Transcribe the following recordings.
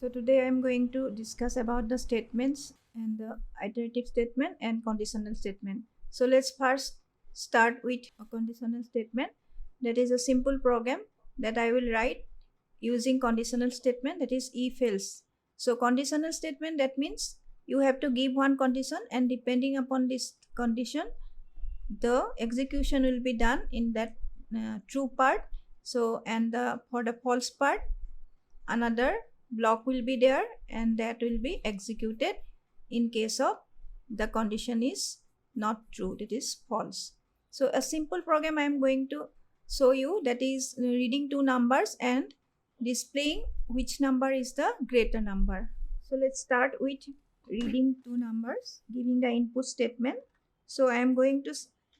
So today I am going to discuss about the statements and the iterative statement and conditional statement. So let's first start with a conditional statement. That is a simple program that I will write using conditional statement, that is if else. So conditional statement, that means you have to give one condition, and depending upon this condition the execution will be done in that true part. So and for the false part another block will be there, and that will be executed in case of the condition is not true, that is false. So a simple program I am going to show you, that is reading two numbers and displaying which number is the greater number. So let's start with reading two numbers, giving the input statement. So I am going to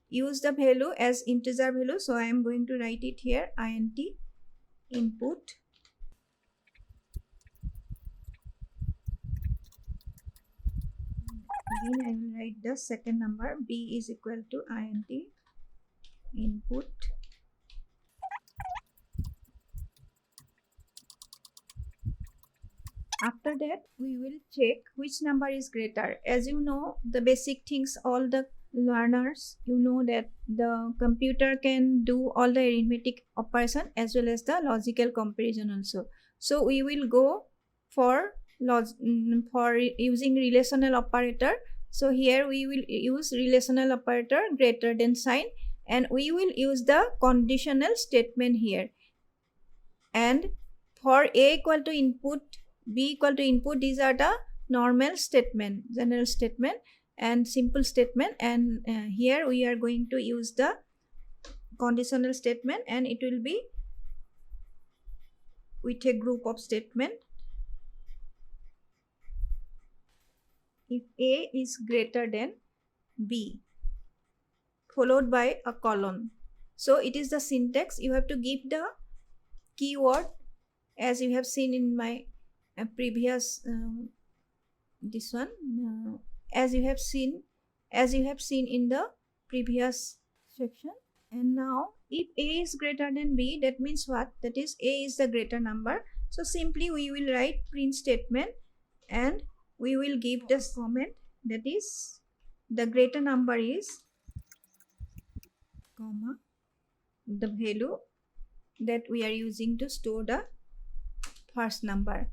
use the value as integer value, so I am going to write it here, int input. Again I will write the second number, b is equal to int input. After that we will check which number is greater. As you know, the basic things, all the learners, you know that the computer can do all the arithmetic operation as well as the logical comparison also. So we will go for using relational operator. So here we will use relational operator greater than sign, and we will use the conditional statement here. And for a equal to input, b equal to input, these are the normal statement, general statement and simple statement. And here we are going to use the conditional statement, and it will be with a group of statement. If a is greater than b, followed by a colon. So it is the syntax. You have to give the keyword as you have seen in my previous this one, as you have seen in the previous section. And now if a is greater than b, that means what? That is a is the greater number. So simply we will write print statement, and we will give this comment, that is the greater number is comma the value that we are using to store the first number.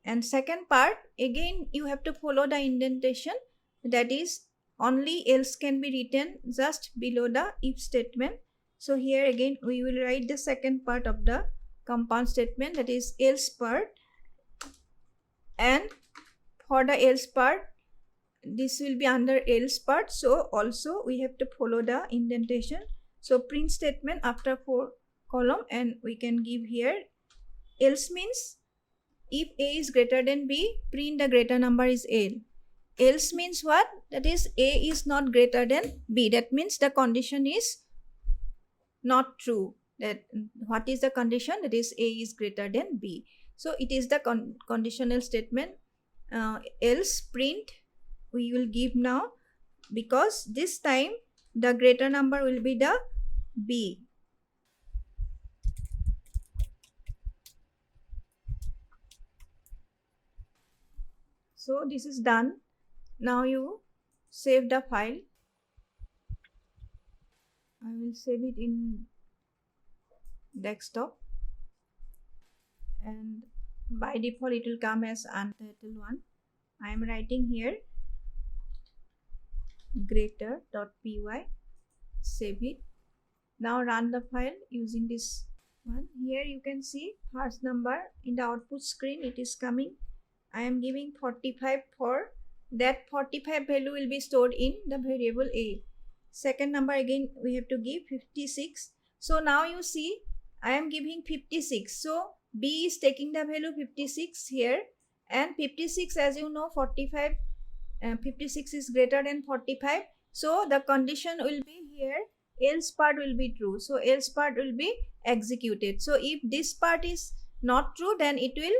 And second part, again you have to follow the indentation, that is only else can be written just below the if statement. So here again we will write the second part of the compound statement, that is else part. And for the else part, this will be under else part, so also we have to follow the indentation. So print statement after 4 column, and we can give here else means if a is greater than b, print the greater number is a. Else means what? That is a is not greater than b. That means the condition is not true. That what is the condition? That is a is greater than b. So it is the conditional statement. Else print we will give now, because this time the greater number will be the b. So this is done. Now you save the file. I will save it in desktop, and by default it will come as untitled one. I am writing here greater.py, save it. Now run the file using this one. Here you can see first number in the output screen, it is coming. I am giving 45, for that 45 value will be stored in the variable a. Second number again we have to give 56. So now you see I am giving 56. So b is taking the value 56 here, and 56, as you know, 45 56 is greater than 45. So the condition will be here, else part will be true. So else part will be executed. So if this part is not true, then it will,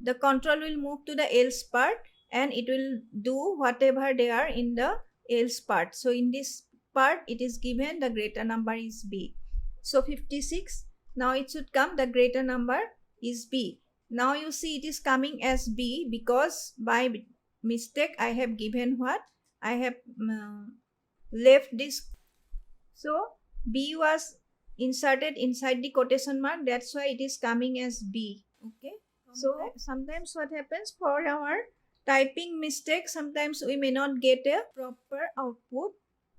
the control will move to the else part, and it will do whatever they are in the else part. So in this part it is given the greater number is b. So 56, now it should come the greater number is b. Now you see it is coming as B because by mistake I have given what? I have left this. So B was inserted inside the quotation mark. That's why it is coming as B. Okay. So sometimes what happens for our typing mistake, sometimes we may not get a proper output.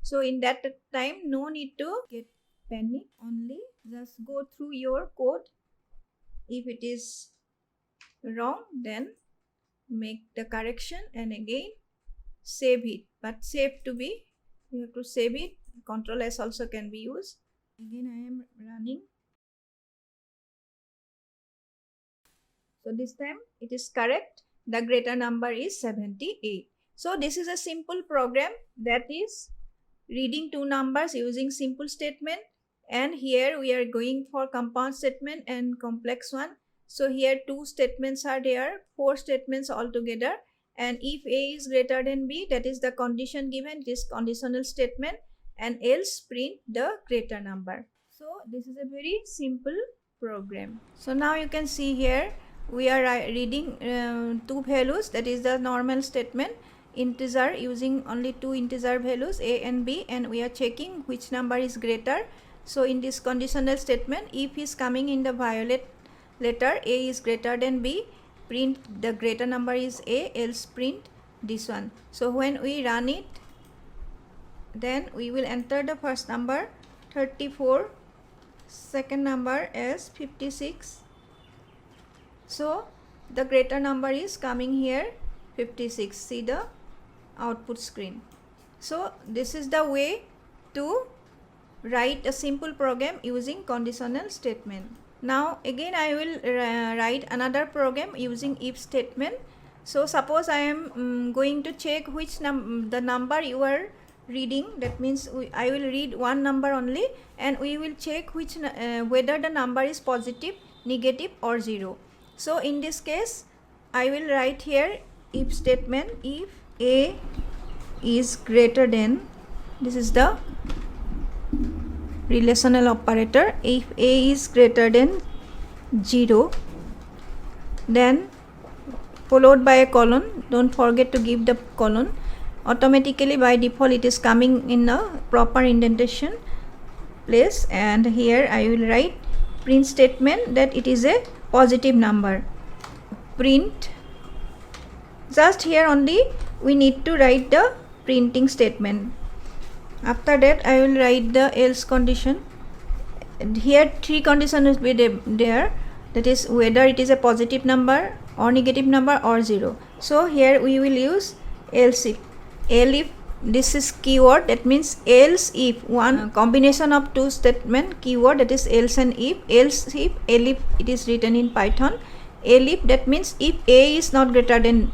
So in that time, no need to get panic. Only just go through your code. If it is wrong, then make the correction and again save it. But save to be, you have to save it. Control S also can be used. Again I am running. So this time it is correct. The greater number is 78. So this is a simple program that is reading two numbers using simple statement, and here we are going for compound statement and complex one. So here two statements are there, four statements altogether, and if A is greater than B, that is the condition given, this conditional statement, and else print the greater number. So this is a very simple program. So now you can see here we are reading two values, that is the normal statement, integer, using only two integer values A and B, and we are checking which number is greater. So in this conditional statement, if is coming in the violet letter, A is greater than B, print the greater number is A, else print this one. So when we run it, then we will enter the first number 34, second number as 56. So the greater number is coming here 56. See the output screen. So this is the way to write a simple program using conditional statement. Now again I will write another program using if statement. So suppose I am going to check which the number you are reading. That means I will read one number only, and we will check which whether the number is positive, negative or 0. So in this case I will write here if statement, if A is greater than, this is the relational operator, if A is greater than 0, then followed by a colon. Don't forget to give the colon. Automatically by default it is coming in a proper indentation place, and here I will write print statement that it is a positive number. Print, just here only we need to write the printing statement. After that I will write the else condition. And here three conditions will be there, that is whether it is a positive number or negative number or 0. So here we will use else if. If this is keyword, that means else if, one combination of two statement keyword, that is else and if. Else if, elif, it is written in Python. Elif, that means if A is not greater than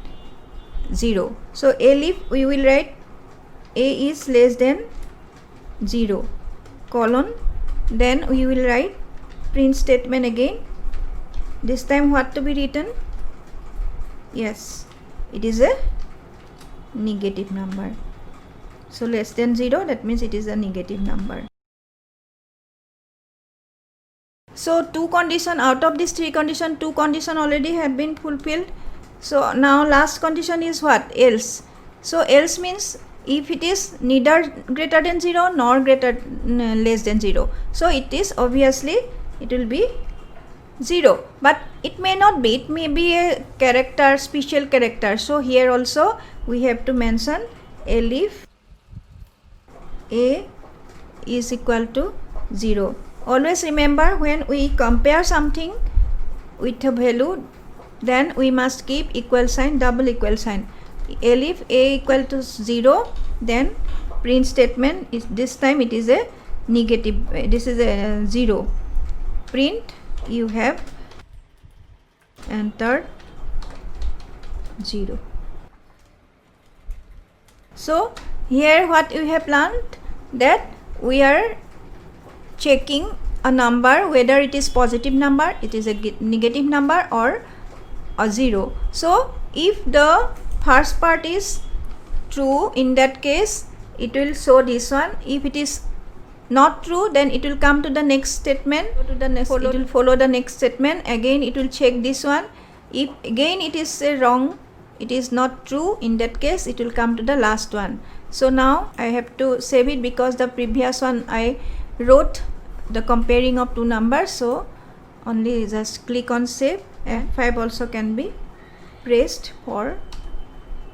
0. So elif we will write A is less than 0, colon, then we will write print statement again. This time what to be written? Yes, it is a negative number. So less than 0, that means it is a negative number. So two condition, out of these three condition, two condition already have been fulfilled. So now last condition is what? Else. So else means if it is neither greater than 0 nor less than 0. So it is obviously it will be 0, but it may not be, it may be a character, special character. So here also we have to mention elif A is equal to 0. Always remember, when we compare something with a value, then we must keep equal sign, double equal sign. Elif A equal to 0, then print statement is, this time it is a negative, this is a 0. Print, you have entered 0. So here what we have learned, that we are checking a number whether it is positive number, it is a negative number or a 0. So if the first part is true, in that case it will show this one. If it is not true, then it will come to the next statement, it will follow the next statement, again it will check this one. If again it is wrong, it is not true, in that case it will come to the last one. So now I have to save it because the previous one I wrote the comparing of two numbers, so only just click on save. F5 also can be pressed for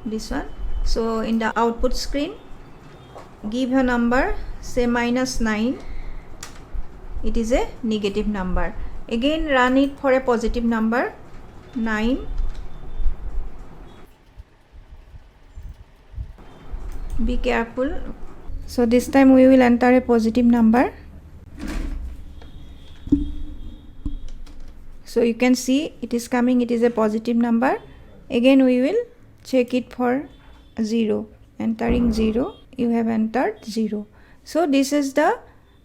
this one. So in the output screen, give a number, say -9. It is a negative number. Again run it for a positive number, 9. Be careful. So this time we will enter a positive number. So you can see it is coming, it is a positive number. Again we will check it for 0. Entering 0, you have entered 0. So this is the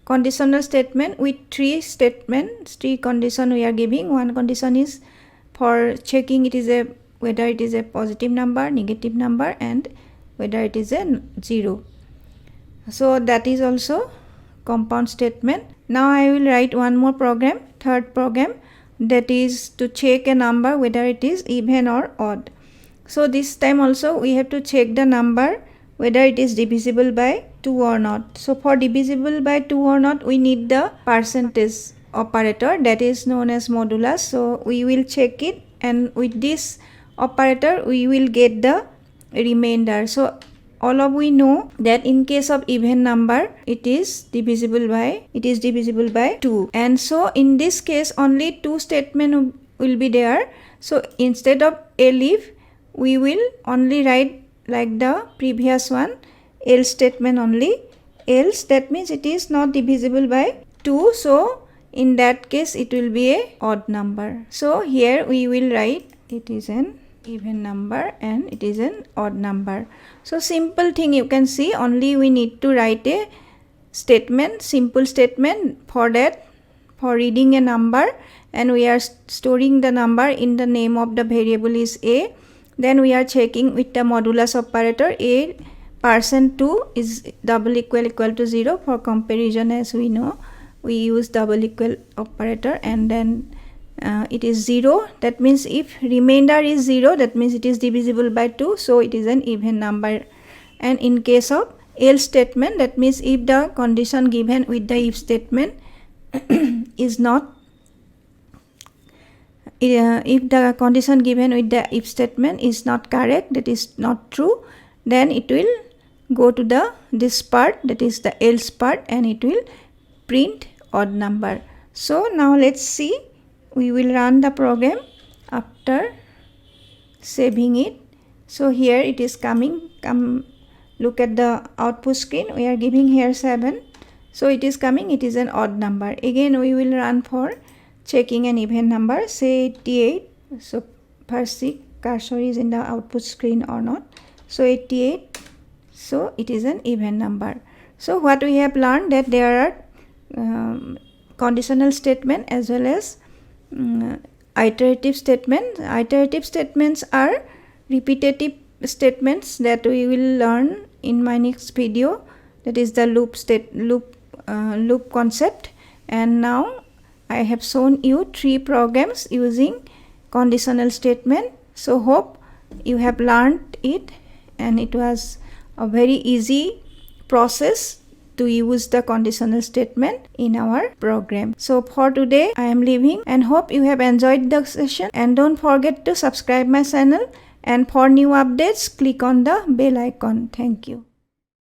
conditional statement with three condition we are giving. One condition is for checking it is a whether it is a positive number, negative number, and whether it is a 0. So that is also compound statement. Now I will write one more program, third program, that is to check a number whether it is even or odd. So this time also we have to check the number whether it is divisible by 2 or not. So for divisible by 2 or not, we need the percentage operator, that is known as modulus. So we will check it, and with this operator we will get the remainder. So all of we know that in case of even number it is divisible by 2, and so in this case only two statements will be there. So instead of elif, we will only write like the previous one, else statement only. Else, that means it is not divisible by 2, so in that case it will be a odd number. So here we will write it is an even number and it is an odd number. So simple thing, you can see, only we need to write a statement, simple statement for that, for reading a number, and we are storing the number in the name of the variable is a. Then we are checking with the modulus operator, a %2 is double equal to 0. For comparison, as we know, we use double equal operator, and then it is 0. That means if remainder is 0, that means it is divisible by 2, so it is an even number. And in case of else statement, that means if the condition given with the if statement is not if the condition given with the if statement is not correct, that is not true, then it will go to the this part, that is the else part, and it will print odd number. So now let's see, we will run the program after saving it. So here it is coming, look at the output screen, we are giving here 7. So it is coming, it is an odd number. Again we will run for checking an even number, say 88. So first see cursor is in the output screen or not. So 88, so it is an even number. So what we have learned, that there are conditional statement as well as iterative statements. Iterative statements are repetitive statements that we will learn in my next video, that is the loop concept. And now I have shown you 3 programs using conditional statement. So hope you have learned it, and it was a very easy process to use the conditional statement in our program. So for today I am leaving, and hope you have enjoyed the session, and don't forget to subscribe my channel, and for new updates click on the bell icon. Thank you.